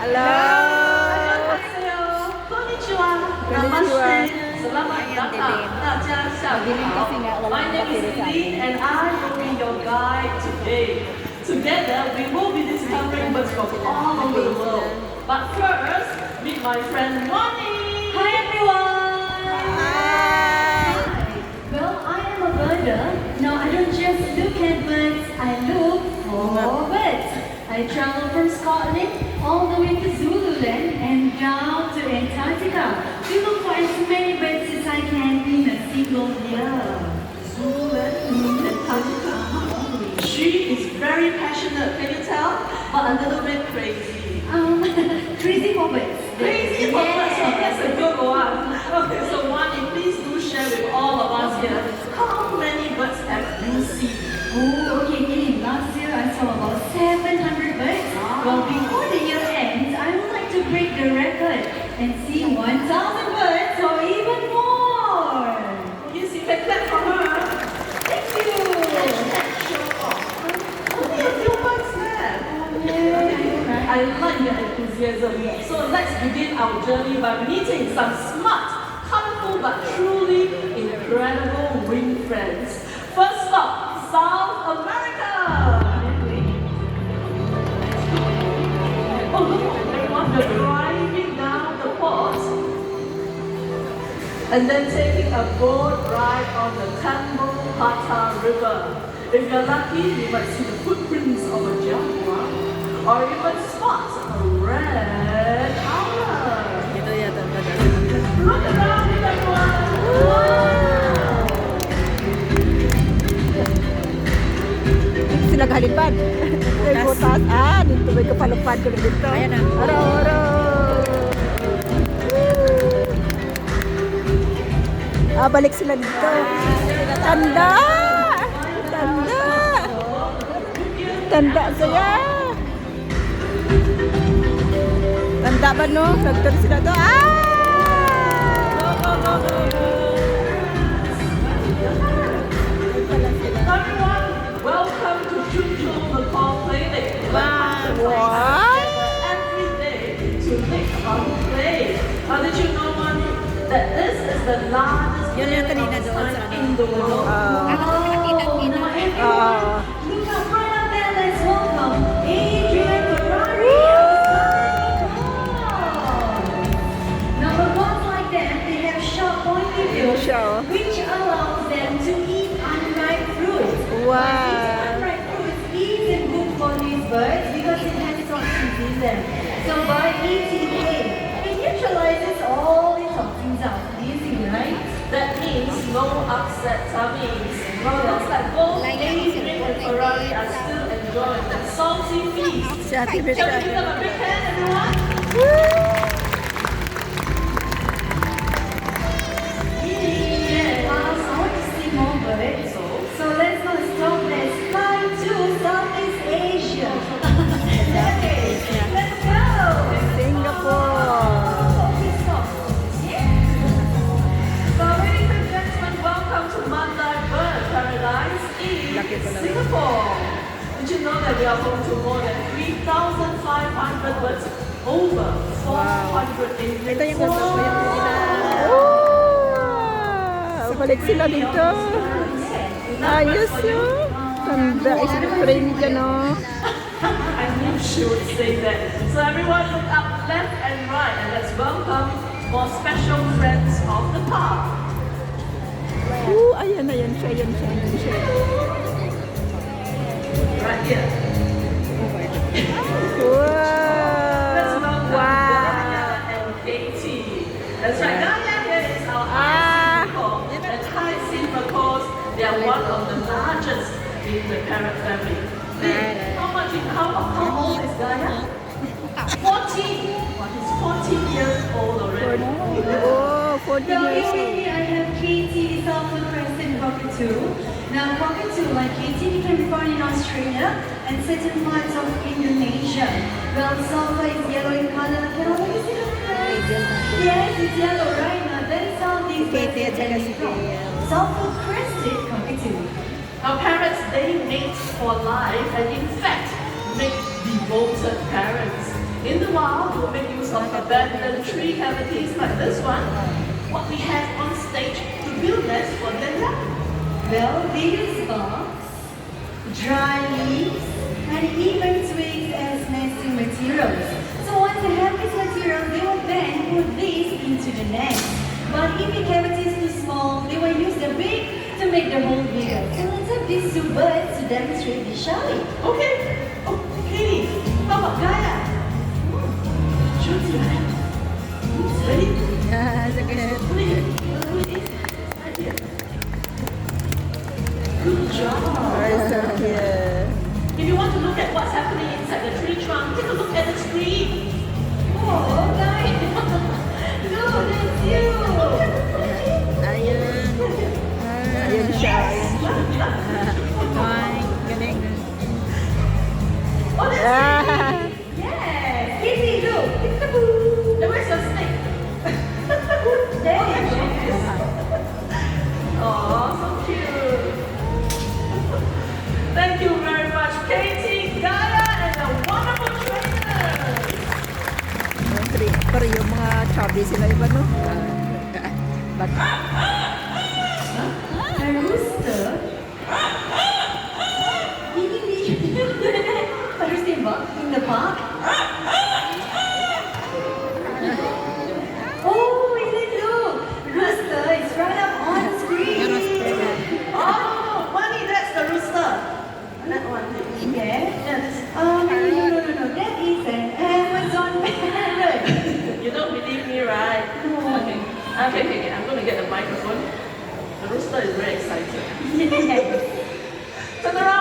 Hello. 안녕하세요. konnichiwa. Namaste. Selamat datang. 大家下午好. My name is Lee and I will be your guide today. Together we will be discovering birds from all over the world. But first, meet my friend Wani. Hi everyone! Hi. Well, I am a birder. Now I don't just look at birds, I look for birds. I travel from Scotland all the way to Zululand and down to Antarctica to look for as many birds as I can in a single year. Zululand, Antarctica. She is very passionate, can you tell? But a little bit crazy. Crazy for birds. Crazy for birds, so that's a good one. Okay, so Wani, please do share with all of us here. How many birds have you seen? Oh, okay, Lee. Last year I saw about 700 birds. Well, before the year ends, I would like to break the record and see 1,000 birds or even more. You see, take that from her. Thank you. Show off. Only a few birds there. I like your enthusiasm. So let's begin our journey by meeting some smart, colorful, but truly incredible wing friends. First stop, South America. Oh, look, everyone, they're driving down the port and then taking a boat ride on the Tambo Pata River. If you're lucky, you might see the footprints of a jaguar or even spot a red owl. Ito yata Look around, everyone! Wow! sila galipad. May butas. Dito may kapalupad ko na dito. Ayan na. Aro. Balik sila dito. Tanda! Tanda saya. Tanda ba no? Nagturo sila to. Everyone, welcome to Chunchul Nepal Playdate. Wow. Every day to make fun play. Did you know, Mani, that this is the largest Yun yung kanina playground doon sa in the world? Look out right up there. Let's welcome Adrian Ferrari. Now, for birds like them, they have sharp pointed bills, Sure. which allows them to eat unripe fruits. Wow. But eating unripe fruits isn't good for these birds because it has toxins in them. So by eating it neutralizes all the toxins out. Easy, right? That means no upset tummies. Well, looks like both Adrian and Ferrari are still enjoying the salty feast. Si Ate Shall we give Bishop. them a big hand, everyone? Yeah, I want to see more birds. So let's not stop. Let's fly to Southeast Asia. Okay, let's go. Singapore. Okay, stop. Yeah. So, ladies and gentlemen, welcome to Mandai Bird Paradise in Lucky pala. Singapore. Did you know that we are home to more than 3,500 birds, over 400 Ito Indian yung gusto ko yung balik sila dito. Ayos yun. Tanda. Isipray niya dyan, no? I knew she would say that. So everyone look up left and right and let's welcome more special friends of the park. Ayan siya. Right here. Let's welcome Gaia and Katie. That's right, Gaia here is our hyacinth and hyacinth because they are one of the largest in the parrot family. How old is Gaia? 14. Well, he's 14 years old already. 14 So years here old. I have Katie, Sulphur Crescent cockatoo. Now cockatoo, like Katie, can be found in Australia and certain parts of Indonesia. Well, sulphur is yellow in color. Can all of you see the difference? Yes, it's yellow, right? Now that is how these birds Katie at get saka their si name from. Gail. Sulphur Crested cockatoo. Now parrots, they mate for life and in fact make devoted parents. In the wild, we'll make use of abandoned tree cavities like this one. What we have on stage to build nests for Linda. Well, they use bark, dry leaves, and even twigs as nesting materials. So once they have this material, they will then put this into the nest. But if the cavity is too small, they will use the beak to make the hole bigger. So let's have these two birds to demonstrate this, shall we? Okay. Oh, Katie, how about Gaia? Shoot your hand. Ready? Yeah, sige. Good job. Very so cute. If you want to look at what's happening inside the tree trunk, take a look at the screen. Oh, guys! Look, that's you! Ayun. Ayun siya. Ayun siya. Ay, galing. Oh, that's Ah. Yes! Kitty, look! And where's your snake? There you go. Oh, so cute. Thank you very much, Katie, Gaia, and a wonderful trainer. Pero yung mga chubby sila iba, no? But, A rooster? Understand what? In the park? Oh, is it look? Rooster is right up on the screen. Oh, Bunny, that's the rooster. That one. Yeah. Yeah, this. No. That is an Amazon parrot. You don't believe me, right? No. Okay. Okay. I'm going to get the microphone. The rooster is very excited. Yes. Turn around.